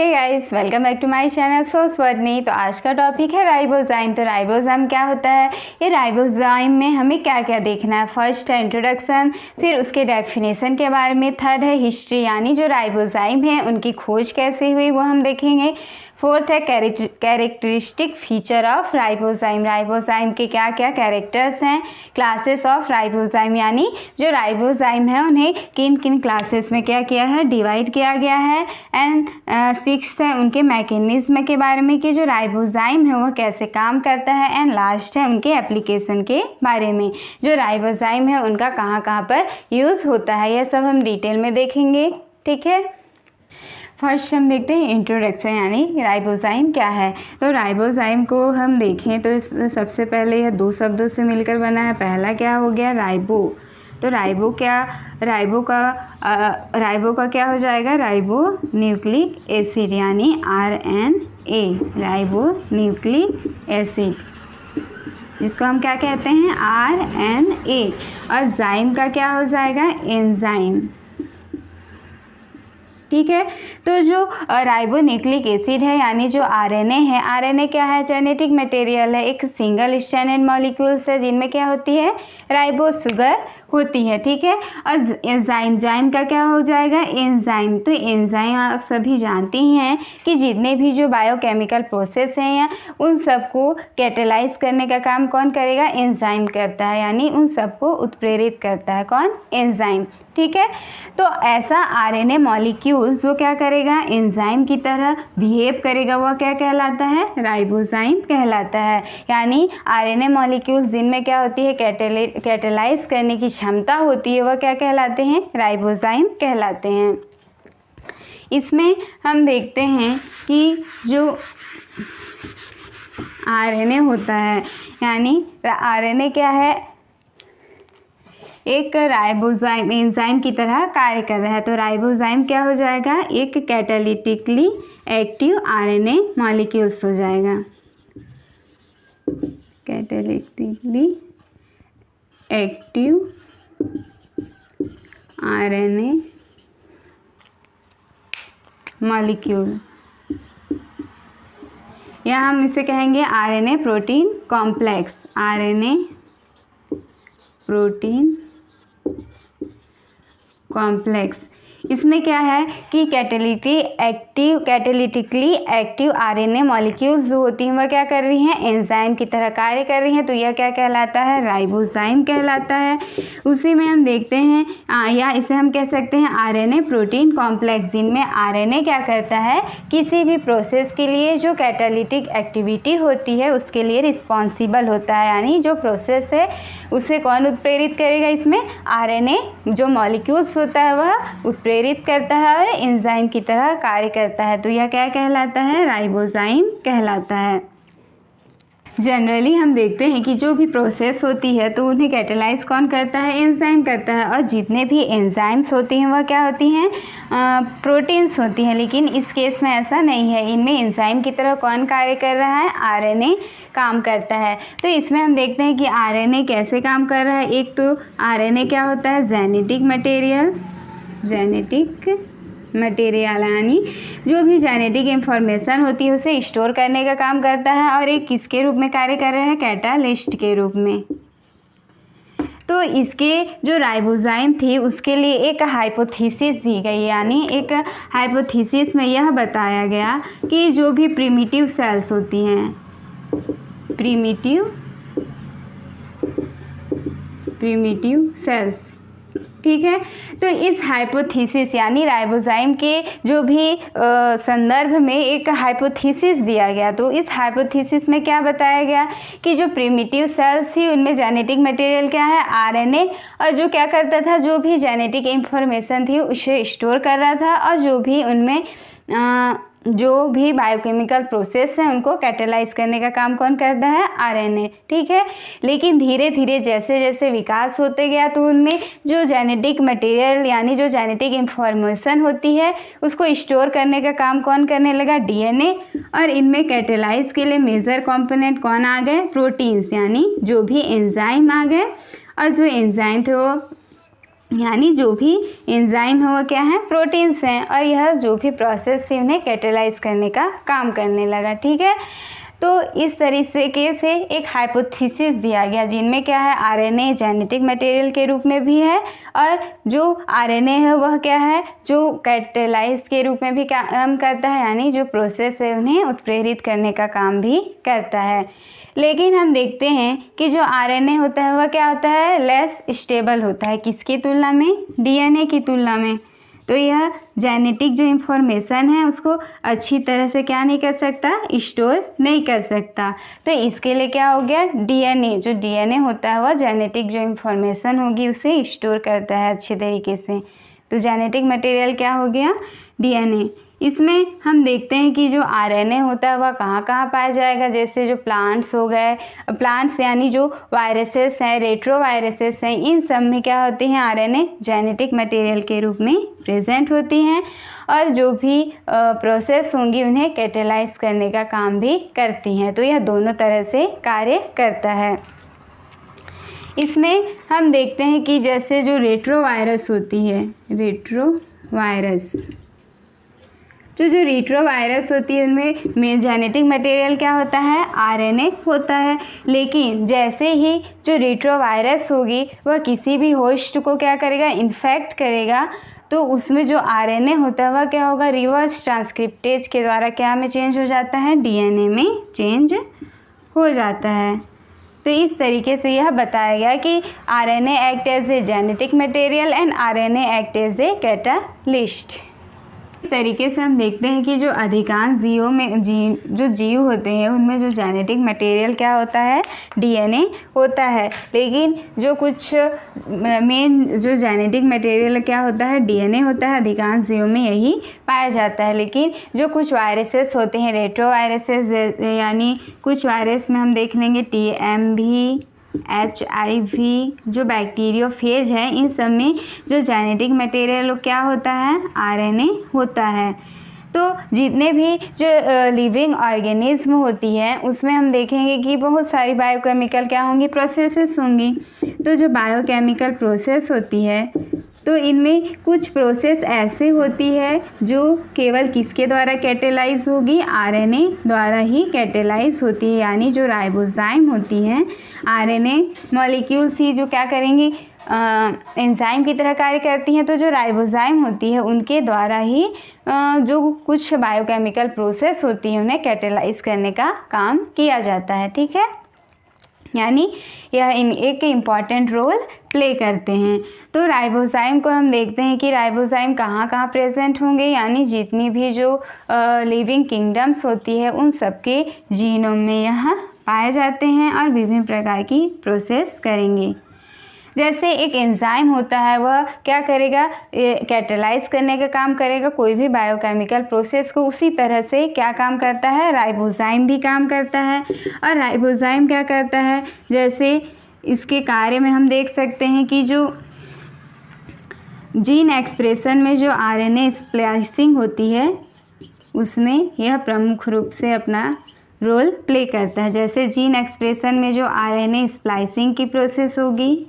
Hey guys, welcome back to my channel so स्वरनी। तो आज का टॉपिक है राइबोजाइम। तो राइबोजाइम क्या होता है, ये राइबोजाइम में हमें क्या क्या देखना है। फर्स्ट है इंट्रोडक्शन, फिर उसके डेफिनेशन के बारे में। थर्ड है हिस्ट्री, यानी जो राइबोजाइम है उनकी खोज कैसे हुई वो हम देखेंगे। फोर्थ है characteristic feature of ribozyme, ribozyme के क्या क्या कैरेक्टर्स हैं। क्लासेस ऑफ राइबोजाइम, यानी जो राइबोजाइम है उन्हें किन किन क्लासेस में क्या किया है, डिवाइड किया गया है। एंड सिक्स्थ है उनके मैकेनिज्म के बारे में कि जो राइबोजाइम है वह कैसे काम करता है। एंड लास्ट है उनके एप्लीकेशन के बारे में, जो राइबोजाइम है उनका कहाँ कहाँ पर यूज़ होता है। यह सब हम डिटेल में देखेंगे, ठीक है। फर्स्ट हम देखते हैं इंट्रोडक्शन, यानी राइबोजाइम क्या है। तो राइबोजाइम को हम देखें तो सबसे पहले यह दो शब्दों से मिलकर बना है। पहला क्या हो गया, राइबो। तो राइबो का क्या हो जाएगा, राइबो न्यूक्लिक एसिड, यानी RNA, राइबो न्यूक्लिक एसिड, जिसको हम क्या कहते हैं, RNA। और जाइम का क्या हो जाएगा, एंजाइम, ठीक है। तो जो राइबोन्यूक्लिक एसिड है यानी जो RNA है, RNA क्या है, जेनेटिक मटेरियल है, एक सिंगल स्ट्रैंडेड मॉलिक्यूल्स है जिनमें क्या होती है, राइबो शुगर होती है, ठीक है। और एंजाइम, जाइम का क्या हो जाएगा, एंजाइम। तो एंजाइम आप सभी जानते ही हैं कि जितने भी जो बायोकेमिकल प्रोसेस हैं या उन सबको कैटेलाइज करने का काम कौन करेगा, एंजाइम करता है, यानी उन सबको उत्प्रेरित करता है कौन, एंजाइम, ठीक है। तो ऐसा RNA मॉलिक्यूल्स वो क्या करेगा, एंजाइम की तरह बिहेव करेगा, वह क्या कहलाता है, राइबोजाइम कहलाता है। यानी RNA मॉलिक्यूल्स जिनमें क्या होती है, कैटेलाइज करने की क्षमता होती है, वह क्या कहलाते हैं, राइबोजाइम कहलाते हैं। इसमें हम देखते हैं कि जो RNA होता है, यानी RNA क्या है, एक राइबोजाइम एंजाइम की तरह कार्य कर रहा है। तो राइबोजाइम क्या हो जाएगा, एक कैटालिटिकली एक्टिव RNA मॉलिक्यूल्स हो जाएगा, कैटालिटिकली एक्टिव RNA मॉलिक्यूल, या हम इसे कहेंगे RNA protein complex, RNA protein complex. इसमें क्या है कि कैटालिटिकली एक्टिव RNA मॉलिक्यूल्स जो होती हैं वह क्या कर रही हैं, एंजाइम की तरह कार्य कर रही हैं। तो यह क्या कहलाता है, राइबोजाइम कहलाता है। उसी में हम देखते हैं या इसे हम कह सकते हैं RNA प्रोटीन कॉम्प्लेक्स, जिनमें RNA क्या करता है, किसी भी प्रोसेस के लिए जो कैटालिटिक एक्टिविटी होती है उसके लिए रिस्पॉन्सिबल होता है। यानी जो प्रोसेस है उसे कौन उत्प्रेरित करेगा, इसमें RNA जो मॉलिक्यूल्स होता है वह प्रेरित करता है और एंजाइम की तरह कार्य करता है। तो यह क्या कहलाता है, राइबोजाइम कहलाता है। जनरली हम देखते हैं कि जो भी प्रोसेस होती है तो उन्हें कैटेलाइज कौन करता है, एंजाइम करता है। और जितने भी एंजाइम्स होती हैं वह क्या होती हैं, प्रोटीन्स होती हैं। लेकिन इस केस में ऐसा नहीं है, इनमें एंजाइम की तरह कौन कार्य कर रहा है, RNA काम करता है। तो इसमें हम देखते हैं कि RNA कैसे काम कर रहा है। एक तो RNA क्या होता है, जेनेटिक मटेरियल, यानी जो भी जेनेटिक इंफॉर्मेशन होती है उसे स्टोर करने का काम करता है। और एक किसके रूप में कार्य कर रहा है, कैटालिस्ट के रूप में। तो इसके जो राइबोजाइम थी उसके लिए एक हाइपोथेसिस दी गई, यानी एक हाइपोथेसिस में यह बताया गया कि जो भी प्रिमिटिव सेल्स होती हैं, प्रिमिटिव सेल्स, ठीक है। तो इस हाइपोथेसिस यानी राइबोजाइम के जो भी संदर्भ में एक हाइपोथेसिस दिया गया। तो इस हाइपोथेसिस में क्या बताया गया कि जो प्रिमिटिव सेल्स थी उनमें जेनेटिक मटेरियल क्या है, RNA, और जो क्या करता था, जो भी जेनेटिक इंफॉर्मेशन थी उसे स्टोर कर रहा था, और जो भी उनमें जो भी बायोकेमिकल प्रोसेस है उनको कैटेलाइज करने का काम कौन करता है, RNA, ठीक है। लेकिन धीरे धीरे जैसे जैसे विकास होते गया तो उनमें जो जेनेटिक मटेरियल यानी जो जेनेटिक इंफॉर्मेशन होती है उसको स्टोर करने का काम कौन करने लगा, DNA। और इनमें कैटेलाइज के लिए मेजर कंपोनेंट कौन आ गए, प्रोटीन्स, यानी जो भी एंजाइम आ गए। और जो एंजाइम थे वो यानी जो भी एंजाइम है वो क्या है, प्रोटीन्स हैं, और यह जो भी प्रोसेस थी उन्हें कैटेलाइज करने का काम करने लगा। ठीक है, तो इस तरीके से एक हाइपोथेसिस दिया गया जिनमें क्या है, आरएनए जेनेटिक मटेरियल के रूप में भी है, और जो आरएनए है वह क्या है, जो कैटेलाइज के रूप में भी काम करता है, यानी जो प्रोसेस है उन्हें उत्प्रेरित करने का काम भी करता है। लेकिन हम देखते हैं कि जो आरएनए होता है वह क्या होता है, लेस स्टेबल होता है, किसकी तुलना में, डीएनए की तुलना में। तो यह जेनेटिक जो इंफॉर्मेशन है उसको अच्छी तरह से क्या नहीं कर सकता, स्टोर नहीं कर सकता। तो इसके लिए क्या हो गया, डीएनए, जो डीएनए होता है वह जेनेटिक जो इंफॉर्मेशन होगी उसे स्टोर करता है अच्छे तरीके से। तो जेनेटिक मटेरियल क्या हो गया, डीएनए। इसमें हम देखते हैं कि जो आरएनए होता है वह कहाँ कहाँ पाया जाएगा, जैसे जो प्लांट्स हो गए, प्लांट्स यानी जो वायरसेस हैं, रेट्रोवायरसेस हैं, इन सब में क्या होती हैं, आरएनए जेनेटिक मटेरियल के रूप में प्रेजेंट होती हैं, और जो भी प्रोसेस होंगी उन्हें कैटेलाइज करने का काम भी करती हैं। तो यह दोनों तरह से कार्य करता है। इसमें हम देखते हैं कि जैसे जो रेट्रोवायरस होती है, रेट्रोवायरस, जो रेट्रोवायरस होती है उनमें जेनेटिक मटेरियल क्या होता है, आरएनए होता है। लेकिन जैसे ही जो रेट्रोवायरस होगी वह किसी भी होस्ट को क्या करेगा, इन्फेक्ट करेगा, तो उसमें जो आरएनए होता है वह क्या होगा, रिवर्स ट्रांसक्रिप्टेज के द्वारा क्या में चेंज हो जाता है, डीएनए में चेंज हो जाता है। तो इस तरीके से यह बताया गया कि RNA act as a genetic material and RNA act as a catalyst. इस तरीके से हम देखते हैं कि जो अधिकांश जीवों में जो जीव होते हैं उनमें जो जेनेटिक मटेरियल क्या होता है, डीएनए होता है। लेकिन जो कुछ मेन जो जेनेटिक मटेरियल क्या होता है, डीएनए होता है, अधिकांश जीवों में यही पाया जाता है। लेकिन जो कुछ वायरसेस होते हैं, रेट्रोवायरसेस, यानी कुछ वायरस में हम देख लेंगे TMV, HIV, जो बैक्टीरियोफेज है, इन सब में जो जेनेटिक मटेरियल क्या होता है, आरएनए होता है। तो जितने भी जो लिविंग ऑर्गेनिज्म होती है उसमें हम देखेंगे कि बहुत सारी बायोकेमिकल क्या होंगी, प्रोसेसेस होंगी। तो जो बायोकेमिकल प्रोसेस होती है तो इनमें कुछ प्रोसेस ऐसे होती है जो केवल किसके द्वारा कैटेलाइज होगी, आरएनए द्वारा ही कैटेलाइज होती है। यानी जो राइबोजाइम होती हैं, आरएनए मॉलिक्यूल्स ही जो क्या करेंगी, एंजाइम की तरह कार्य करती हैं। तो जो राइबोजाइम होती है उनके द्वारा ही जो कुछ बायोकेमिकल प्रोसेस होती है उन्हें कैटेलाइज करने का काम किया जाता है। ठीक है, यानी यह एक इम्पॉर्टेंट रोल प्ले करते हैं। तो राइबोजाइम को हम देखते हैं कि राइबोजाइम कहाँ कहाँ प्रेजेंट होंगे, यानी जितनी भी जो लिविंग किंगडम्स होती है उन सबके जीनोम में यह पाए जाते हैं और विभिन्न प्रकार की प्रोसेस करेंगे। जैसे एक एंजाइम होता है वह क्या करेगा, कैटेलाइज करने का काम करेगा कोई भी बायोकेमिकल प्रोसेस को, उसी तरह से क्या काम करता है, राइबोजाइम भी काम करता है। और राइबोजाइम क्या करता है, जैसे इसके कार्य में हम देख सकते हैं कि जो जीन एक्सप्रेशन में जो आरएनए स्प्लाइसिंग होती है उसमें यह प्रमुख रूप से अपना रोल प्ले करता है। जैसे जीन एक्सप्रेशन में जो आरएनए स्प्लाइसिंग की प्रोसेस होगी,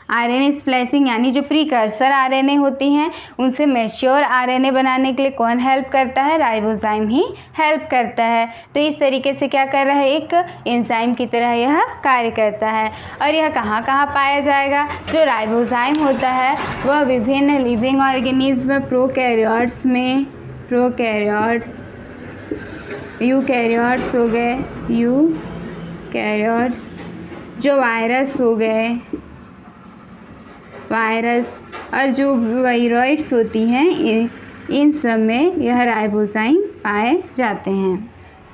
आरएनए स्प्लाइसिंग यानी जो प्रीकर्सर आरएनए होती हैं उनसे मैच्योर आरएनए बनाने के लिए कौन हेल्प करता है, राइबोजाइम ही हेल्प करता है। तो इस तरीके से क्या कर रहा है, एक एंजाइम की तरह यह कार्य करता है। और यह कहाँ कहाँ पाया जाएगा, जो राइबोजाइम होता है वह विभिन्न लिविंग ऑर्गेनिज्म, प्रोकैरियोट्स में, प्रोकैरियोट्स, यूकैरियोट्स हो गए, यूकैरियोट्स, जो वायरस हो गए, वायरस, और जो वायरॉइड्स होती हैं इन सब में यह राइबोजाइम पाए जाते हैं।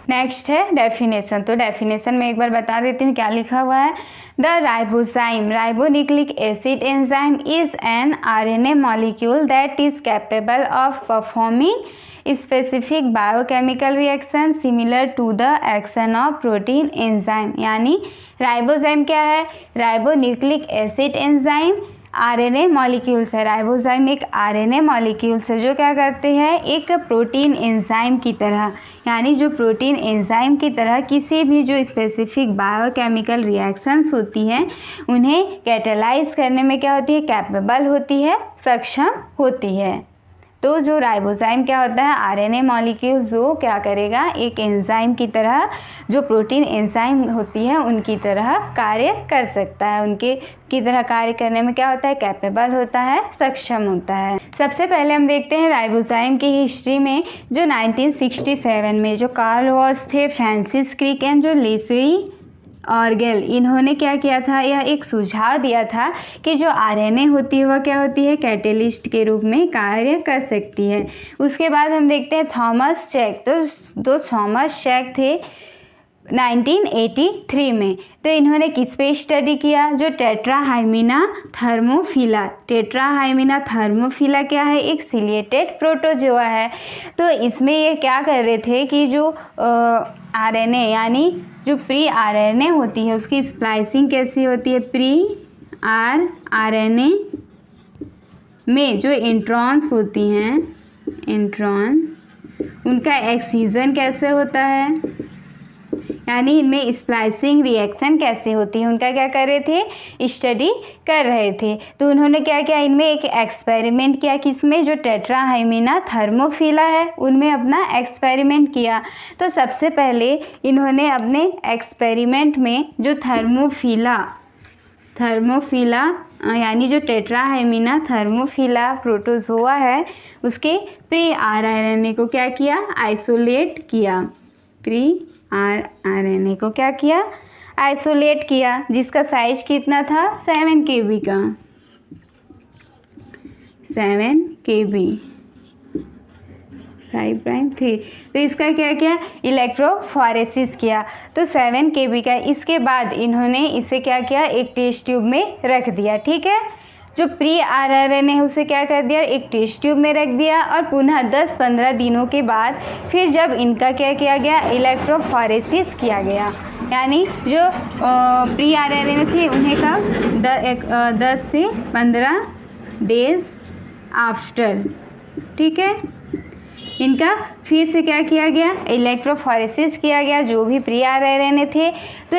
नेक्स्ट है डेफिनेशन। तो डेफिनेशन में एक बार बता देती हूँ क्या लिखा हुआ है। The ribozyme, ribonucleic acid enzyme, is an RNA molecule that is capable of performing specific biochemical reaction similar to the action of protein enzyme. यानी राइबोजाइम क्या है, ribonucleic acid enzyme RNA molecules है। राइबोजाइम एक RNA molecules है जो क्या करते हैं, एक प्रोटीन एंजाइम की तरह, यानी जो प्रोटीन एंजाइम की तरह किसी भी जो स्पेसिफिक बायोकेमिकल रिएक्शंस होती हैं उन्हें कैटेलाइज करने में क्या होती है, कैपेबल होती है, सक्षम होती है। तो जो राइबोजाइम क्या होता है, आरएनए मॉलिक्यूल जो क्या करेगा, एक एंजाइम की तरह, जो प्रोटीन एंजाइम होती है उनकी तरह कार्य कर सकता है, उनके की तरह कार्य करने में क्या होता है, कैपेबल होता है, सक्षम होता है। सबसे पहले हम देखते हैं राइबोजाइम की हिस्ट्री में। जो 1967 में जो कार्ल वॉस थे, फ्रांसिस क्रिक एंड जो लेस्ली ऑर्गेल, इन्होंने क्या किया था, यह एक सुझाव दिया था कि जो आरएनए होती है वह क्या होती है, कैटेलिस्ट के रूप में कार्य कर सकती है। उसके बाद हम देखते हैं थॉमस चेक। तो थॉमस चेक थे 1983 में। तो इन्होंने किस पे स्टडी किया, जो टेट्राहाइमिना थर्मोफिला। टेट्राहाइमिना थर्मोफिला क्या है, एक सिलिएटेड प्रोटोजोआ है। तो इसमें ये क्या कर रहे थे कि जो आरएनए यानी जो प्री आरएनए होती है उसकी स्प्लाइसिंग कैसी होती है, प्री आरएनए में जो इंट्रॉन्स होती हैं, इंट्रॉन, उनका एक्सीजन कैसे होता है, यानी इनमें स्प्लाइसिंग रिएक्शन कैसे होती है, उनका क्या कर रहे थे, स्टडी कर रहे थे। तो उन्होंने क्या किया, इनमें एक एक्सपेरिमेंट किया, किसमें, जो टेट्राहाइमिना थर्मोफिला है उनमें अपना एक्सपेरिमेंट किया। तो सबसे पहले इन्होंने अपने एक्सपेरिमेंट में जो थर्मोफिला यानी जो टेट्राहाइमिना थर्मोफिला प्रोटोजोआ है उसके प्री आरएनए को क्या किया, आइसोलेट किया। प्री आरएनए को क्या किया, आइसोलेट किया, जिसका साइज कितना था, 7 kb का, 7 kb 5'3। तो इसका क्या किया, इलेक्ट्रोफोरेसिस किया, तो 7 kb का। इसके बाद इन्होंने इसे क्या किया, एक टेस्ट ट्यूब में रख दिया। ठीक है, जो प्री आरएनए है उसे क्या कर दिया, एक टेस्ट ट्यूब में रख दिया, और पुनः 10-15 दिनों के बाद फिर जब इनका क्या किया गया, इलेक्ट्रोफोरेसिस किया गया, यानी जो प्री आरएनए थी उन्हें कब 10 से 15 डेज आफ्टर, ठीक है, इनका फिर से क्या किया गया, इलेक्ट्रोफोरेसिस किया गया जो भी प्री आरएनए थे। तो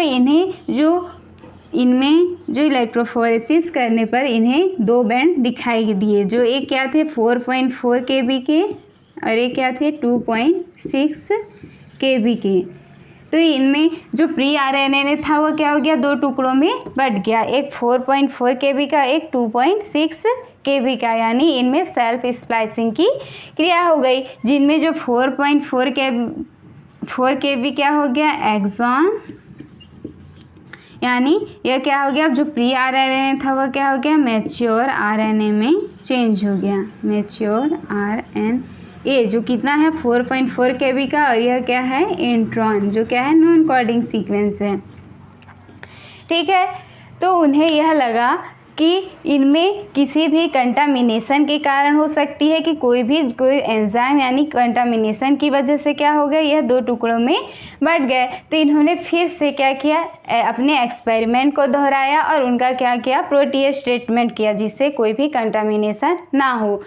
इनमें जो इलेक्ट्रोफोरेसिस करने पर इन्हें 2 बैंड दिखाई दिए, जो एक क्या थे 4.4 kb के और एक क्या थे 2.6 kb के। तो इनमें जो प्री आरएनए था वो क्या हो गया, 2 टुकड़ों में बट गया, एक 4.4 kb का, एक 2.6 kb का, यानी इनमें सेल्फ स्प्लाइसिंग की क्रिया हो गई, जिनमें जो 4.4 kb क्या हो गया, एक्सॉन, यानी यह क्या हो गया, अब जो प्री आरएनए था वह क्या हो गया, मैच्योर आरएनए में चेंज हो गया, मैच्योर आरएनए, जो कितना है 4.4 kb का, और यह क्या है, इंट्रॉन, जो क्या है, नॉन कोडिंग सीक्वेंस है। ठीक है, तो उन्हें यह लगा कि इनमें किसी भी कंटामिनेशन के कारण हो सकती है, कि कोई एंजाइम यानी कंटामिनेशन की वजह से क्या हो गया, यह 2 टुकड़ों में बट गए। तो इन्होंने फिर से क्या किया, अपने एक्सपेरिमेंट को दोहराया और उनका क्या किया, प्रोटीएज ट्रीटमेंट किया, जिससे कोई भी कंटामिनेशन ना हो।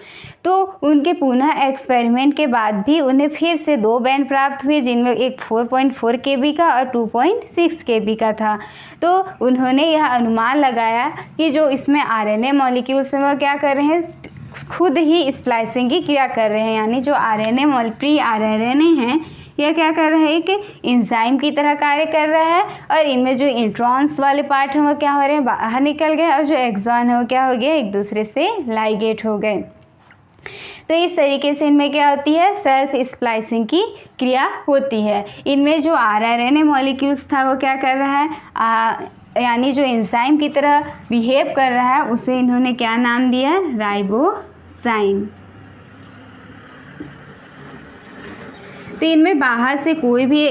तो उनके पुनः एक्सपेरिमेंट के बाद भी उन्हें फिर से 2 बैंड प्राप्त हुए, जिनमें एक 4.4 kb का और 2.6 kb का था। तो उन्होंने यह अनुमान लगाया कि जो इसमें आरएनए मॉलिक्यूल्स हैं वह क्या कर रहे हैं, खुद ही स्प्लाइसिंग की क्रिया कर रहे हैं, यानी जो आरएनए प्री आरएनए हैं यह क्या कर रहा है, एक एंजाइम की तरह कार्य कर रहा है, और इनमें जो इंट्रॉन्स वाले पार्ट हैं वो क्या हो रहे हैं, बाहर निकल गए, और जो एक्सॉन है वो क्या हो गया, एक दूसरे से लाइगेट हो गए। तो इस तरीके से इनमें क्या होती है, सेल्फ स्प्लाइसिंग की क्रिया होती है। इनमें जो आरएनए मॉलिक्यूल्स था वो क्या कर रहा है, यानी जो एंजाइम की तरह बिहेव कर रहा है, उसे इन्होंने क्या नाम दिया, राइबोजाइम। तो इनमें बाहर से कोई भी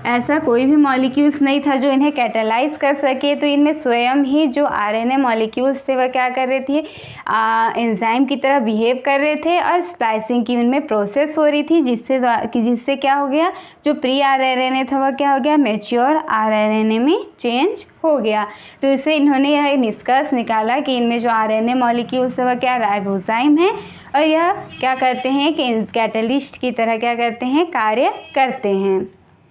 ऐसा कोई भी मॉलिक्यूल्स नहीं था जो इन्हें कैटालाइज कर सके। तो इनमें स्वयं ही जो आरएनए मॉलिक्यूल्स थे वह क्या कर रहे थे, एंजाइम की तरह बिहेव कर रहे थे और स्प्लाइसिंग की उनमें प्रोसेस हो रही थी, जिससे क्या हो गया, जो प्री आरएनए था वह क्या हो गया, मैच्योर आरएनए में चेंज हो गया। तो इससे इन्होंने यह निष्कर्ष निकाला कि इनमें जो आरएनए मॉलिक्यूल्स है वह क्या, राइबोजाइम है और यह क्या करते हैं कि कैटलिस्ट की तरह क्या करते हैं, कार्य करते हैं।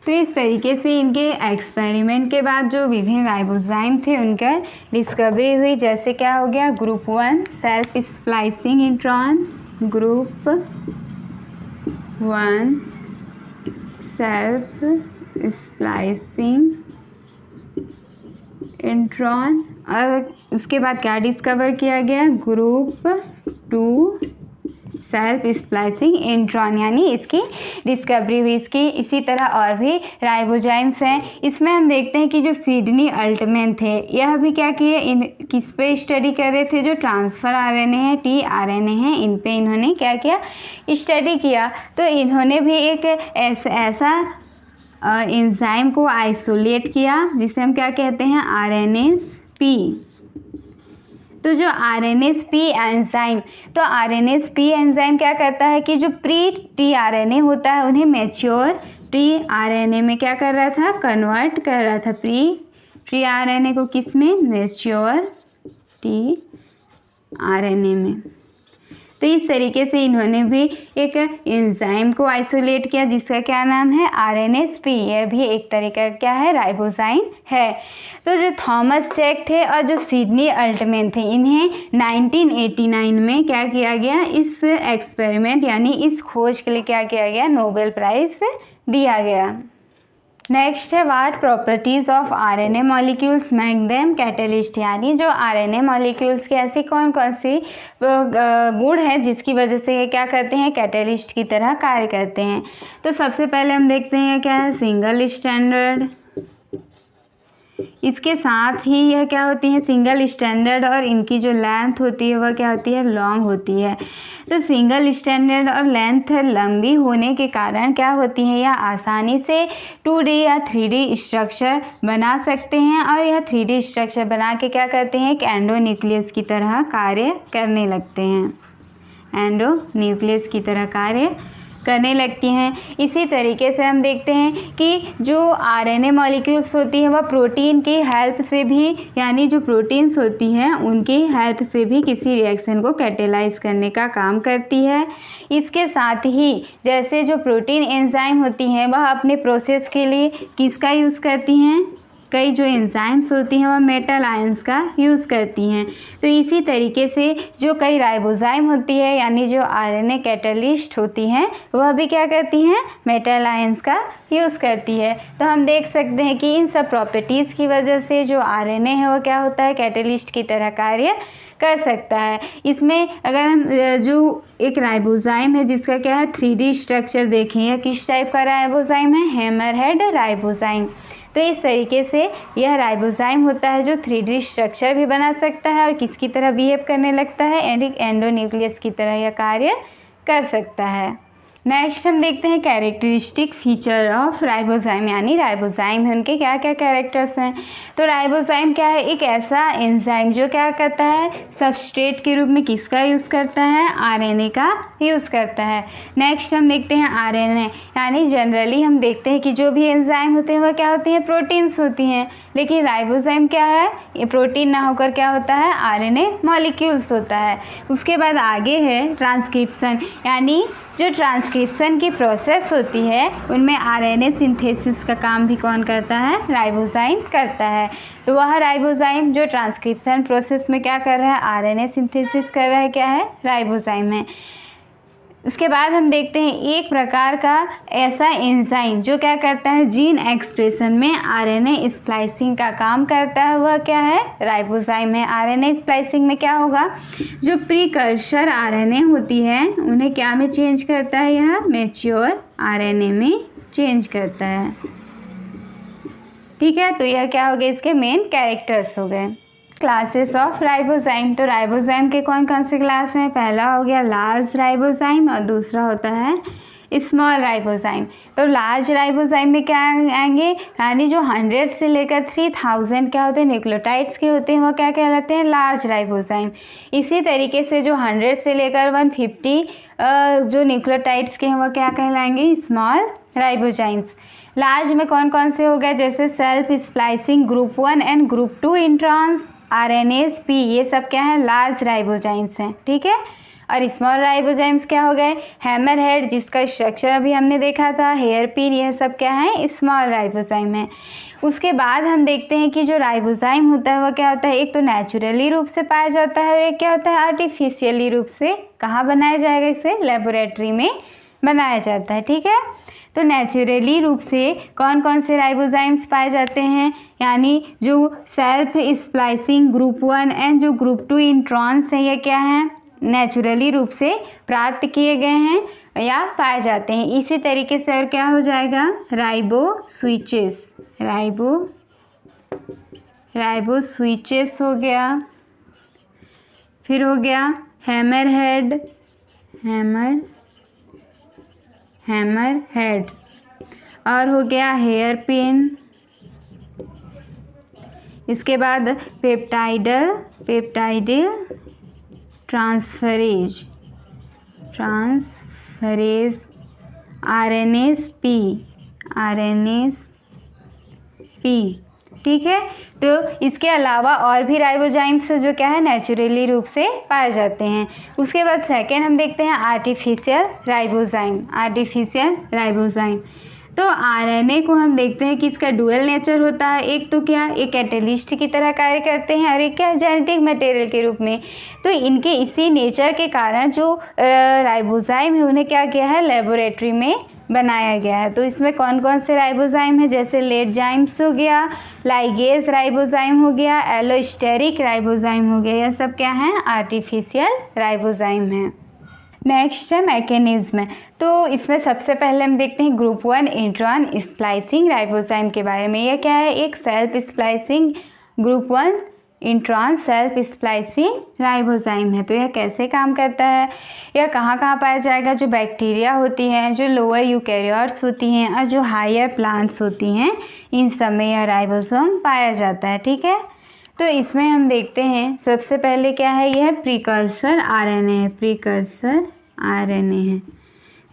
तो इस तरीके से इनके एक्सपेरिमेंट के बाद जो विभिन्न राइबोजाइम थे उनका डिस्कवरी हुई। जैसे क्या हो गया, group 1 self splicing intron, group 1 self splicing intron. और उसके बाद क्या डिस्कवर किया गया, ग्रुप 2 सेल्फ स्प्लाइसिंग इंट्रॉन, यानी इसकी डिस्कवरी हुई। इसकी इसी तरह और भी राइबोजाइम्स हैं। इसमें हम देखते हैं कि जो सिडनी अल्टमैन थे यह भी क्या किए, इन किस पे स्टडी कर रहे थे, जो ट्रांसफ़र आरएनए है, टीआरएनए है, इन पे इन्होंने क्या किया, स्टडी किया। तो इन्होंने भी एक ऐसा एंजाइम को आइसोलेट किया जिसे हम क्या कहते हैं, आरएनएस-पी। तो जो आरएनएस-पी एंजाइम, तो आरएनएस-पी एंजाइम क्या करता है कि जो प्री टीआरएनए होता है उन्हें मैच्योर टीआरएनए में क्या कर रहा था, कन्वर्ट कर रहा था। प्री टीआरएनए को किस में, मैच्योर टीआरएनए में। तो इस तरीके से इन्होंने भी एक एंजाइम को आइसोलेट किया जिसका क्या नाम है, आरएनएस-पी। यह भी एक तरीका क्या है, राइबोजाइम है। तो जो थॉमस चेक थे और जो सिडनी अल्टमैन थे, इन्हें 1989 में क्या किया गया, इस एक्सपेरिमेंट यानी इस खोज के लिए क्या किया गया, नोबेल प्राइज़ दिया गया। नेक्स्ट है, what properties of RNA molecules make them catalyst, यानी जो आरएनए मॉलिक्यूल्स के ऐसी कौन कौन सी गुण है जिसकी वजह से ये क्या करते हैं, कैटलिस्ट की तरह कार्य करते हैं। तो सबसे पहले हम देखते हैं क्या है, सिंगल स्टैंडर्ड। इसके साथ ही यह क्या होती है, सिंगल स्टैंडर्ड, और इनकी जो लेंथ होती है वह क्या होती है, लॉन्ग होती है। तो सिंगल स्टैंडर्ड और लेंथ लंबी होने के कारण क्या होती है, यह आसानी से 2D या 3D स्ट्रक्चर बना सकते हैं और यह 3D स्ट्रक्चर बना के क्या करते हैं, एक एंडोन्यूक्लियस की तरह कार्य करने लगते हैं, एंडोन्यूक्लियस की तरह कार्य करने लगती हैं। इसी तरीके से हम देखते हैं कि जो आरएनए मॉलिक्यूल्स होती हैं वह प्रोटीन की हेल्प से भी, यानी जो प्रोटीन्स होती हैं उनकी हेल्प से भी किसी रिएक्शन को कैटेलाइज करने का काम करती है। इसके साथ ही जैसे जो प्रोटीन एंजाइम होती हैं वह अपने प्रोसेस के लिए किसका यूज़ करती हैं, कई जो एंजाइम्स होती हैं वह मेटल आयंस का यूज़ करती हैं। तो इसी तरीके से जो कई राइबोजाइम होती है, यानी जो आरएनए कैटलिस्ट होती हैं, वह भी क्या करती हैं, मेटल आयंस का यूज़ करती है। तो हम देख सकते हैं कि इन सब प्रॉपर्टीज़ की वजह से जो आरएनए है वो क्या होता है, कैटलिस्ट की तरह कार्य कर सकता है। इसमें अगर हम जो एक राइबोजाइम है जिसका क्या है 3D स्ट्रक्चर देखें, या किस टाइप का राइबोजाइम है, हैमरहेड राइबोजाइम। तो इस तरीके से यह राइबोजाइम होता है जो 3D स्ट्रक्चर भी बना सकता है और किसकी तरह बिहेव करने लगता है, एंडोन्यूक्लियस की तरह यह कार्य कर सकता है। नेक्स्ट हम देखते हैं कैरेक्टरिस्टिक फीचर ऑफ राइबोजाइम, यानी राइबोजाइम है उनके क्या क्या कैरेक्टर्स हैं। तो राइबोजाइम क्या है, एक ऐसा एंजाइम जो क्या करता है, सबस्ट्रेट के रूप में किसका यूज़ करता है, आरएनए का यूज़ करता है। नेक्स्ट हम देखते हैं आरएनए, यानी जनरली हम देखते हैं कि जो भी एंजाइम होते हैं वह क्या होती हैं, प्रोटीन्स होती हैं, लेकिन राइबोजाइम क्या है, ये प्रोटीन ना होकर क्या होता है, आरएनए मॉलिक्यूल्स होता है। उसके बाद आगे है ट्रांसक्रिप्शन, यानी जो ट्रांसक्रिप्शन की प्रोसेस होती है उनमें आरएनए सिंथेसिस का काम भी कौन करता है, राइबोजाइम करता है। तो वह राइबोजाइम जो ट्रांसक्रिप्शन प्रोसेस में क्या कर रहा है, आरएनए सिंथेसिस कर रहा है, क्या है, राइबोजाइम है। उसके बाद हम देखते हैं एक प्रकार का ऐसा एंजाइम जो क्या करता है, जीन एक्सप्रेशन में आरएनए स्प्लाइसिंग का काम करता है, वह क्या है, राइबोजाइम है। आरएनए स्प्लाइसिंग में क्या होगा, जो प्रीकर्सर आरएनए होती है उन्हें क्या में चेंज करता है, यह मैच्योर आरएनए में चेंज करता है। ठीक है, तो यह क्या हो गए, इसके मेन कैरेक्टर्स हो गए। क्लासेस ऑफ राइबोजाइम, तो राइबोजाइम के कौन कौन से क्लास हैं, पहला हो गया लार्ज राइबोजाइम और दूसरा होता है स्मॉल राइबोजाइम। तो लार्ज राइबोजाइम में क्या आएंगे, यानी जो 100 से लेकर 3000 क्या होते हैं न्यूक्लियोटाइड्स के होते हैं वो क्या कहलाते हैं, लार्ज राइबोजाइम। इसी तरीके से जो 100 से लेकर 150 जो न्यूक्लियोटाइड्स के हैं वो क्या कहलाएंगे, स्मॉल राइबोजाइम्स। लार्ज में कौन कौन से हो गए, जैसे self splicing group 1 and group 2 introns, RNase P, ये सब क्या है, लार्ज राइबोजाइम्स हैं, ठीक है। और स्मॉल राइबोजाइम्स क्या हो गए, हैमर हेड जिसका स्ट्रक्चर अभी हमने देखा था, हेयर पिन, यह सब क्या है, स्मॉल राइबोजाइम है। उसके बाद हम देखते हैं कि जो राइबोजाइम होता है वो क्या होता है, एक तो नेचुरली रूप से पाया जाता है और एक क्या होता है आर्टिफिशियली रूप से। कहाँ बनाया जाएगा, इसे लेबोरेटरी में बनाया जाता है, ठीक है। तो नेचुरली रूप से कौन कौन से राइबोजाइम्स पाए जाते हैं, यानी जो सेल्फ स्प्लाइसिंग ग्रुप 1 एंड जो ग्रुप 2 इंट्रॉन्स हैं, ये क्या हैं, नेचुरली रूप से प्राप्त किए गए हैं या पाए जाते हैं। इसी तरीके से और क्या हो जाएगा, राइबो स्विचेस हो गया, फिर हो गया हैमर हेड और हो गया हेयर पिन। इसके बाद पेप्टाइडल ट्रांसफरेज RNase P, ठीक है। तो इसके अलावा और भी राइबोजाइम्स जो क्या है नेचुरली रूप से पाए जाते हैं। उसके बाद सेकेंड हम देखते हैं आर्टिफिशियल राइबोजाइम। तो RNA को हम देखते हैं कि इसका डुअल नेचर होता है, एक तो क्या, एक कैटलिस्ट की तरह कार्य करते हैं और एक क्या, जेनेटिक मटेरियल के रूप में। तो इनके इसी नेचर के कारण जो राइबोजाइम है उन्हें क्या किया है, लेबोरेटरी में बनाया गया है। तो इसमें कौन कौन से राइबोजाइम है, जैसे लेटजाइम्स हो गया, लाइगेज राइबोजाइम हो गया, एलोस्टेरिक राइबोजाइम हो गया, यह सब क्या है, आर्टिफिशियल राइबोजाइम है। नेक्स्ट है मैकेनिज्म। तो इसमें सबसे पहले हम देखते हैं ग्रुप 1 इंट्रॉन स्प्लाइसिंग राइबोजाइम के बारे में। यह क्या है, एक self splicing group 1 intron self splicing ribozyme है। तो यह कैसे काम करता है, यह कहाँ कहाँ पाया जाएगा, जो बैक्टीरिया होती हैं, जो लोअर यूकैरियोट्स होती हैं और जो हायर प्लांट्स होती हैं, इन सब में यह राइबोसोम पाया जाता है, ठीक है। तो इसमें हम देखते हैं सबसे पहले क्या है, यह प्रीकर्सर RNA है,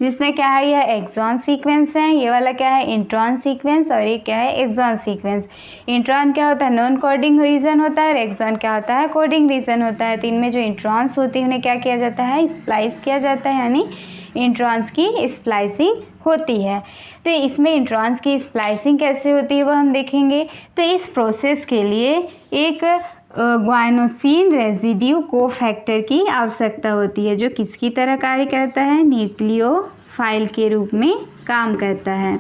जिसमें क्या है, यह एक्सॉन सीक्वेंस है, ये वाला क्या है, इंट्रॉन सीक्वेंस, और ये क्या है, एक्सॉन सीक्वेंस। इंट्रॉन क्या होता है, नॉन कोडिंग रीजन होता है और एक्सॉन क्या होता है, कोडिंग रीजन होता है। तो इनमें जो इंट्रॉन्स होती है उन्हें क्या किया जाता है, स्प्लाइस किया जाता है, यानी इंट्रॉन्स की स्प्लाइसिंग होती है। तो इसमें इंट्रॉन्स की स्प्लाइसिंग कैसे होती है वो हम देखेंगे। तो इस प्रोसेस के लिए एक ग्वाइनोसिन रेजिड्यू कोफैक्टर की आवश्यकता होती है, जो किसकी तरह कार्य करता है, न्यूक्लियोफाइल के रूप में काम करता है,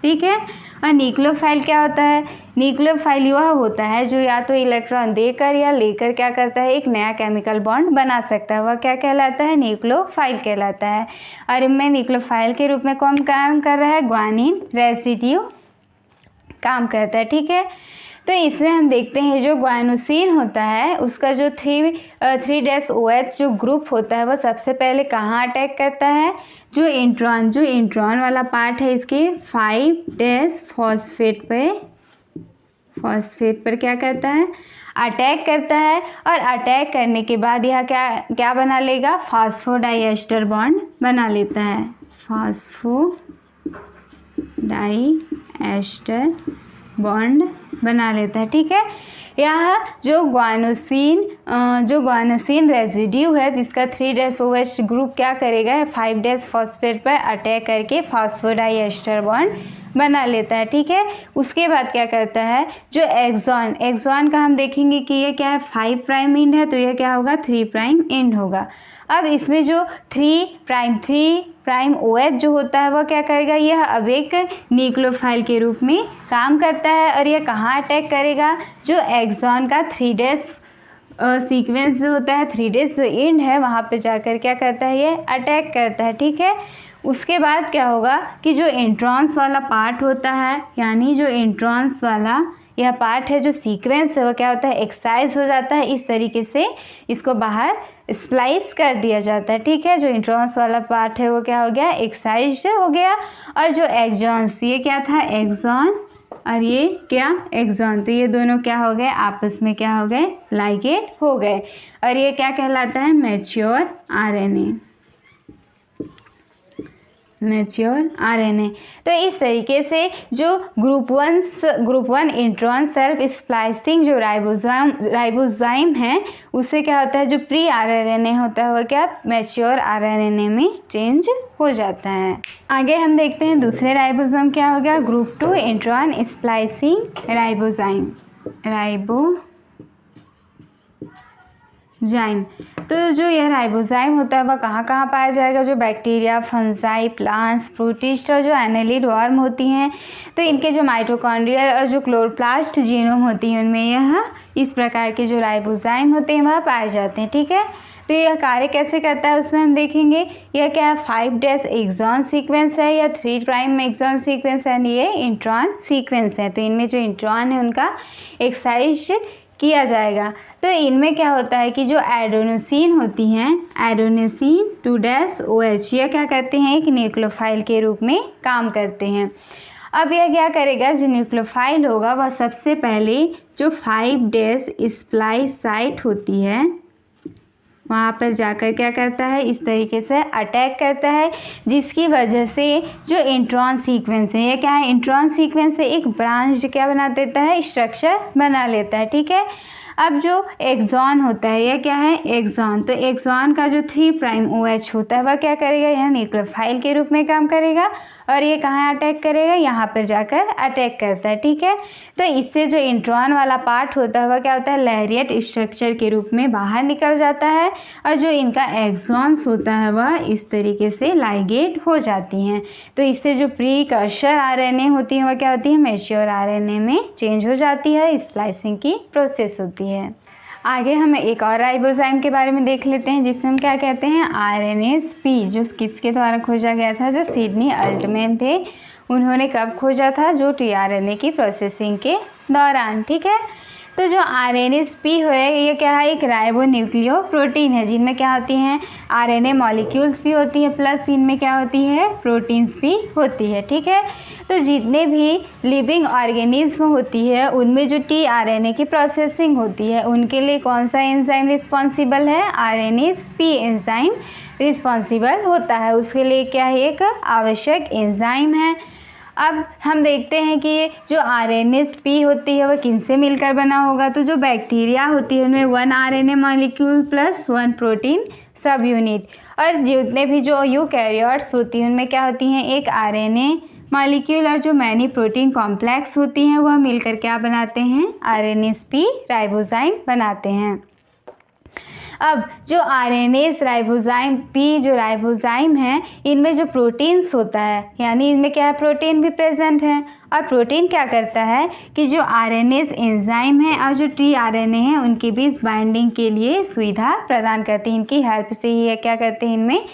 ठीक है। और न्यूक्लियोफाइल क्या होता है, न्यूक्लियोफाइल वह होता है जो या तो इलेक्ट्रॉन देकर या लेकर क्या करता है, एक नया केमिकल बॉन्ड बना सकता है, वह क्या कहलाता है, न्यूक्लियोफाइल कहलाता है। और इनमें न्यूक्लियोफाइल के रूप में कौन काम कर रहा है, ग्वानिन रेजिड्यू काम करता है, ठीक है। तो इसमें हम देखते हैं जो ग्वाइनोसिन होता है उसका जो 3' जो ग्रुप होता है वह सबसे पहले कहाँ अटैक करता है, जो इंट्रॉन वाला पार्ट है इसके 5' फॉस्फेट पर क्या करता है, अटैक करता है। और अटैक करने के बाद यह क्या बना लेगा, फास्फोडाइएस्टर बॉन्ड बना लेता है, फास्फोडाइएस्टर बॉन्ड बना लेता है, ठीक है। यह जो ग्वाइनोसिन रेजिड्यू है जिसका 3' ग्रुप क्या करेगा, 5' फॉस्फेट पर अटैक करके फास्फोडाइएस्टर बॉन्ड बना लेता है, ठीक है। उसके बाद क्या करता है, जो एक्सॉन का हम देखेंगे कि ये क्या है, 5' एंड है, तो यह क्या होगा, 3' एंड होगा। अब इसमें जो 3' OH जो होता है वह क्या करेगा, यह अब एक न्यूक्लियोफाइल के रूप में काम करता है। और यह कहाँ अटैक करेगा, जो एक्सॉन का 3' सीक्वेंस जो होता है, 3' जो एंड है वहाँ पे जाकर क्या करता है, ये अटैक करता है, ठीक है। उसके बाद क्या होगा कि जो इंट्रॉन्स वाला पार्ट होता है, यानी जो इंट्रॉन्स वाला यह पार्ट है, जो सीक्वेंस है वो क्या होता है, एक्साइज हो जाता है, इस तरीके से इसको बाहर स्प्लाइस कर दिया जाता है, ठीक है। जो इंट्रॉन्स वाला पार्ट है वो क्या हो गया, एक्साइज्ड हो गया, और जो एक्सॉन्स, ये क्या था, एक्सॉन, और ये क्या, एक्सॉन, तो ये दोनों क्या हो गए, आपस में क्या हो गए, लाइगेट हो गए, और ये क्या कहलाता है, मैच्योर आरएनए, मैच्योर आरएनए। तो इस तरीके से जो group one intron self splicing जो राइबोजाइम है, उससे क्या होता है, जो प्री आरएनए होता है वो क्या, मैच्योर आरएनए में चेंज हो जाता है। आगे हम देखते हैं दूसरे राइबोसोम क्या हो गया, ग्रुप 2 इंट्रॉन स्प्लाइसिंग राइबोजाइम, तो जो यह राइबोजाइम होता है वह कहाँ कहाँ पाया जाएगा, जो बैक्टीरिया, फंजाई, प्लांट्स, प्रोटिस्ट और जो एनेलिड वर्म होती हैं, तो इनके जो माइटोकॉन्ड्रियल और जो क्लोरोप्लास्ट जीनोम होती हैं उनमें यह इस प्रकार के जो राइबोजाइम होते हैं वह पाए जाते हैं, ठीक है। तो यह कार्य कैसे करता है उसमें हम देखेंगे। यह क्या है, 5' एक्सॉन सीक्वेंस है या 3' एक्सॉन सीक्वेंस है, ये इंट्रॉन सीक्वेंस है। तो इनमें जो इंट्रॉन है उनका एक्साइज किया जाएगा। तो इनमें क्या होता है कि जो एडेनोसिन होती हैं, एडेनोसिन 2' यह क्या करते हैं, एक न्यूक्लियोफाइल के रूप में काम करते हैं। अब यह क्या करेगा, जो न्यूक्लियोफाइल होगा वह सबसे पहले जो 5' स्प्लाइस साइट होती है वहाँ पर जाकर क्या करता है, इस तरीके से अटैक करता है, जिसकी वजह से जो इंट्रॉन सीक्वेंस है, ये क्या है, इंट्रॉन सीक्वेंस से एक ब्रांच क्या बना देता है, स्ट्रक्चर बना लेता है, ठीक है। अब जो एक्सॉन होता है, यह क्या है, एक्सॉन, तो एक्सॉन का जो 3' OH होता है वह क्या करेगा, यह न्यूक्लियोफाइल के रूप में काम करेगा, और ये कहाँ अटैक करेगा, यहाँ पर जाकर अटैक करता है, ठीक है। तो इससे जो इंट्रॉन वाला पार्ट होता है वह क्या होता है, लैरिएट स्ट्रक्चर के रूप में बाहर निकल जाता है, और जो इनका एक्सॉन्स होता है वह इस तरीके से लाइगेट हो जाती हैं। तो इससे जो प्रीकर्सर आरएनए होती है वह क्या होती है, मैच्योर आरएनए में चेंज हो जाती है, स्प्लाइसिंग की प्रोसेस होती है। आगे हम एक और राइबोजाइम के बारे में देख लेते हैं, जिसमें हम क्या कहते हैं, RNase-P, जो किसके द्वारा खोजा गया था, जो सिडनी अल्टमैन थे, उन्होंने कब खोजा था, जो tRNA की प्रोसेसिंग के दौरान, ठीक है। तो जो RNase-P है ये क्या है, एक राइबोन्यूक्लियो प्रोटीन है, जिनमें क्या होती हैं, RNA मॉलिक्यूल्स भी होती है, प्लस इनमें क्या होती है, प्रोटीन्स भी होती है, ठीक है। तो जितने भी लिविंग ऑर्गेनिज्म होती है उनमें जो tRNA की प्रोसेसिंग होती है उनके लिए कौन सा एंजाइम रिस्पॉन्सिबल है, RNase-P एंजाइम रिस्पॉन्सिबल होता है, उसके लिए क्या है, एक आवश्यक एंजाइम है। अब हम देखते हैं कि ये जो RNase-P होती है वह किनसे मिलकर बना होगा। तो जो बैक्टीरिया होती है उनमें 1 RNA मॉलिक्यूल प्लस 1 प्रोटीन सब यूनिट, और जितने भी जो यूकैरियोट्स होती हैं उनमें क्या होती हैं, एक RNA मॉलिक्यूल और जो मैनी प्रोटीन कॉम्प्लेक्स होती हैं वह मिलकर क्या बनाते हैं, RNase-P राइबोजाइम बनाते हैं। अब जो RNase राइबोजाइम P जो राइबोजाइम है, इनमें जो प्रोटीन्स होता है, यानी इनमें क्या है, प्रोटीन भी प्रेजेंट है, और प्रोटीन क्या करता है कि जो RNase एंजाइम है और जो tRNA है उनके बीच बाइंडिंग के लिए सुविधा प्रदान करते हैं। इनकी हेल्प से ही क्या करते हैं, इनमें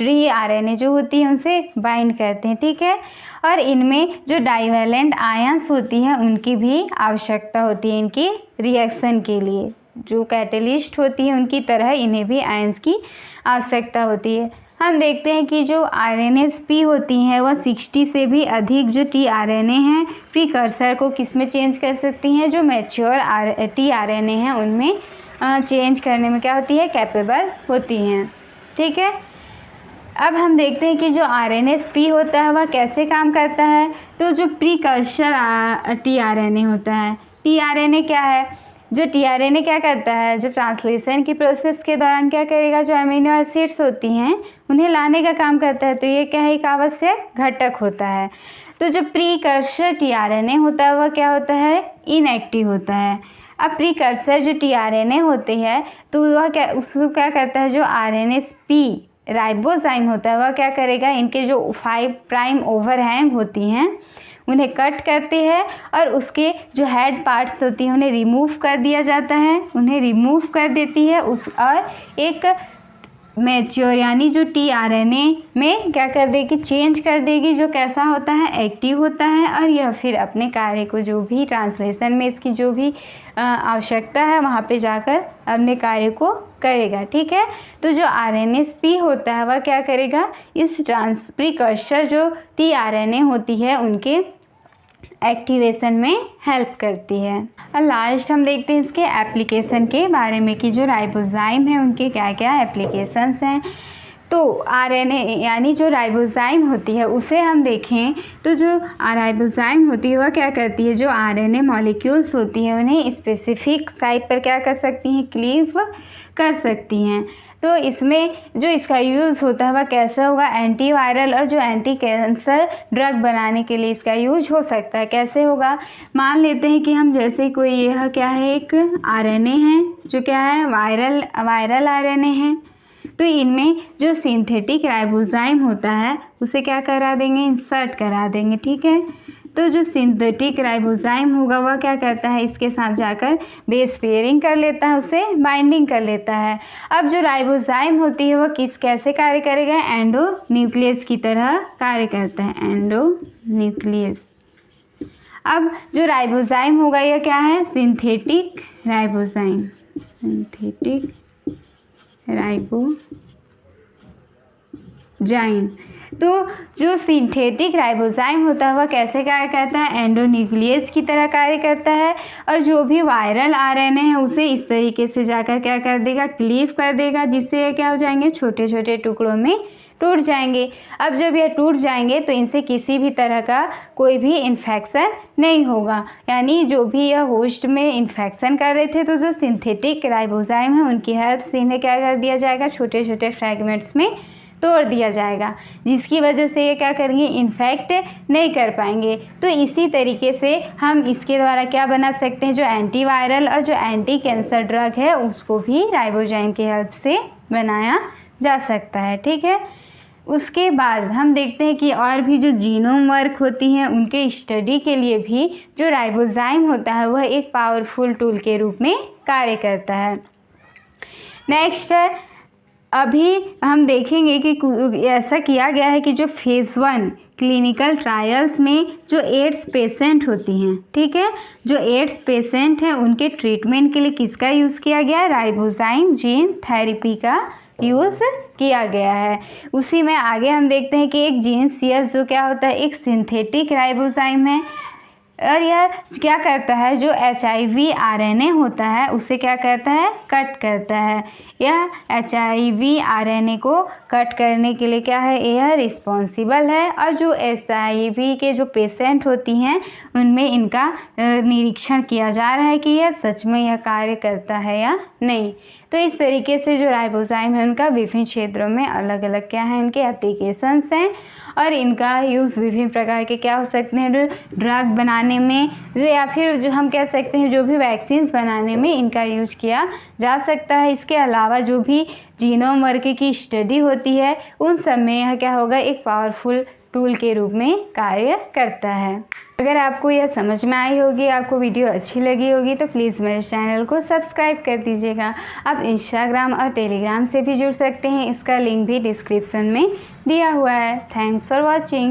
tRNA जो होती है उनसे बाइंड करते हैं, ठीक है। और इनमें जो डाइवैलेंट आयंस होती हैं उनकी भी आवश्यकता होती है इनकी रिएक्शन के लिए, जो कैटलिस्ट होती है उनकी तरह इन्हें भी आयंस की आवश्यकता होती है। हम देखते हैं कि जो RNase-P होती हैं वह 60 से भी अधिक जो tRNA हैं प्रीकर्सर को किस में चेंज कर सकती हैं, जो मैच्योर tRNA हैं उनमें चेंज करने में क्या होती है, कैपेबल होती हैं, ठीक है। अब हम देखते हैं कि जो RNase-P होता है वह कैसे काम करता है। तो जो प्रीकर्सर tRNA होता है, tRNA क्या है, जो tRNA क्या करता है, जो ट्रांसलेशन की प्रोसेस के दौरान क्या करेगा, जो अमीनो एसिड्स होती हैं उन्हें लाने का काम करता है। तो ये क्या है, एक आवश्यक घटक होता है। तो जो प्रीकर्सर tRNA होता है वह क्या होता है, इनएक्टिव होता है। अब प्रीकर्सर जो tRNA होते हैं तो वह क्या, उसको क्या करता है, जो RNase-P राइबोजाइम होता है वह क्या करेगा, इनके जो 5' ओवरहैंग होती हैं उन्हें कट करती है, और उसके जो हेड पार्ट्स होती हैं उन्हें रिमूव कर दिया जाता है, उन्हें रिमूव कर देती है और एक मैच्योर यानी जो tRNA में क्या कर देगी, चेंज कर देगी, जो कैसा होता है, एक्टिव होता है, और यह फिर अपने कार्य को जो भी ट्रांसलेशन में इसकी जो भी आवश्यकता है वहाँ पे जाकर अपने कार्य को करेगा। ठीक है, तो जो RNA होता है वह क्या करेगा, इस प्रीकर्सर जो tRNA होती है उनके एक्टिवेशन में हेल्प करती है। और लास्ट हम देखते हैं इसके एप्लीकेशन के बारे में कि जो राइबोजाइम है उनके क्या क्या एप्लीकेशंस हैं। तो RNA यानी जो राइबोजाइम होती है उसे हम देखें तो जो राइबोजाइम होती है वह क्या करती है, जो RNA मॉलिक्यूल्स होती हैं उन्हें स्पेसिफिक साइट पर क्या कर सकती हैं, क्लीव कर सकती हैं। तो इसमें जो इसका यूज़ होता है वह कैसा होगा, एंटीवायरल और जो एंटी कैंसर ड्रग बनाने के लिए इसका यूज हो सकता है। कैसे होगा, मान लेते हैं कि हम जैसे कोई यह क्या है, एक RNA है जो क्या है, वायरल RNA है, तो इनमें जो सिंथेटिक राइबोजाइम होता है उसे क्या करा देंगे, इंसर्ट करा देंगे। ठीक है, तो जो सिंथेटिक राइबोजाइम होगा वह क्या करता है, इसके साथ जाकर बेस पेयरिंग कर लेता है, उसे बाइंडिंग कर लेता है। अब जो राइबोजाइम होती है वह कैसे कार्य करेगा, एंडोन्यूक्लियस की तरह कार्य करता है, एंडोन्यूक्लियस। अब जो राइबोजाइम होगा यह क्या है, सिंथेटिक राइबोजाइम, सिंथेटिक राइबोजाइम। तो जो सिंथेटिक राइबोजाइम होता है वह कैसे कार्य करता है, एंडोन्यूक्लियस की तरह कार्य करता है, और जो भी वायरल RNA है उसे इस तरीके से जाकर क्या कर देगा, क्लीव कर देगा, जिससे ये क्या हो जाएंगे, छोटे छोटे टुकड़ों में टूट जाएंगे। अब जब यह टूट जाएंगे तो इनसे किसी भी तरह का कोई भी इन्फेक्शन नहीं होगा, यानी जो भी यह होस्ट में इन्फेक्शन कर रहे थे तो जो सिंथेटिक राइबोजाइम है उनकी हेल्प से इन्हें क्या कर दिया जाएगा, छोटे छोटे फ्रैगमेंट्स में तोड़ दिया जाएगा, जिसकी वजह से ये क्या करेंगे, इन्फेक्ट नहीं कर पाएंगे। तो इसी तरीके से हम इसके द्वारा क्या बना सकते हैं, जो एंटीवायरल और जो एंटी कैंसर ड्रग है उसको भी राइबोजाइम की हेल्प से बनाया जा सकता है। ठीक है, उसके बाद हम देखते हैं कि और भी जो जीनोम वर्क होती हैं उनके स्टडी के लिए भी जो राइबोजाइम होता है वह एक पावरफुल टूल के रूप में कार्य करता है। नेक्स्ट है, अभी हम देखेंगे कि ऐसा किया गया है कि जो फेज़ 1 क्लिनिकल ट्रायल्स में जो एड्स पेशेंट होती हैं, ठीक है, जो एड्स पेशेंट हैं उनके ट्रीटमेंट के लिए किसका यूज़ किया गया है, राइबोजाइम जीन थेरेपी का यूज़ किया गया है। उसी में आगे हम देखते हैं कि एक जीन CS जो क्या होता है, एक सिंथेटिक राइबोजाइम है, और यह क्या करता है, जो HIV RNA होता है उसे क्या करता है, कट करता है। यह HIV RNA को कट करने के लिए क्या है, यह रिस्पॉन्सिबल है, और जो HIV के जो पेशेंट होती हैं उनमें इनका निरीक्षण किया जा रहा है कि यह सच में यह कार्य करता है या नहीं। तो इस तरीके से जो राइबोजाइम है उनका विभिन्न क्षेत्रों में अलग अलग क्या है, इनके एप्लीकेशंस हैं, और इनका यूज़ विभिन्न प्रकार के क्या हो सकते हैं, ड्रग बनाने में जो, या फिर जो हम कह सकते हैं जो भी वैक्सीन्स बनाने में इनका यूज किया जा सकता है। इसके अलावा जो भी जीनोम वर्क की स्टडी होती है उन सब में यह क्या होगा, एक पावरफुल टूल के रूप में कार्य करता है। अगर आपको यह समझ में आई होगी, आपको वीडियो अच्छी लगी होगी तो प्लीज़ मेरे चैनल को सब्सक्राइब कर दीजिएगा। आप इंस्टाग्राम और टेलीग्राम से भी जुड़ सकते हैं, इसका लिंक भी डिस्क्रिप्शन में दिया हुआ है। Thanks for watching.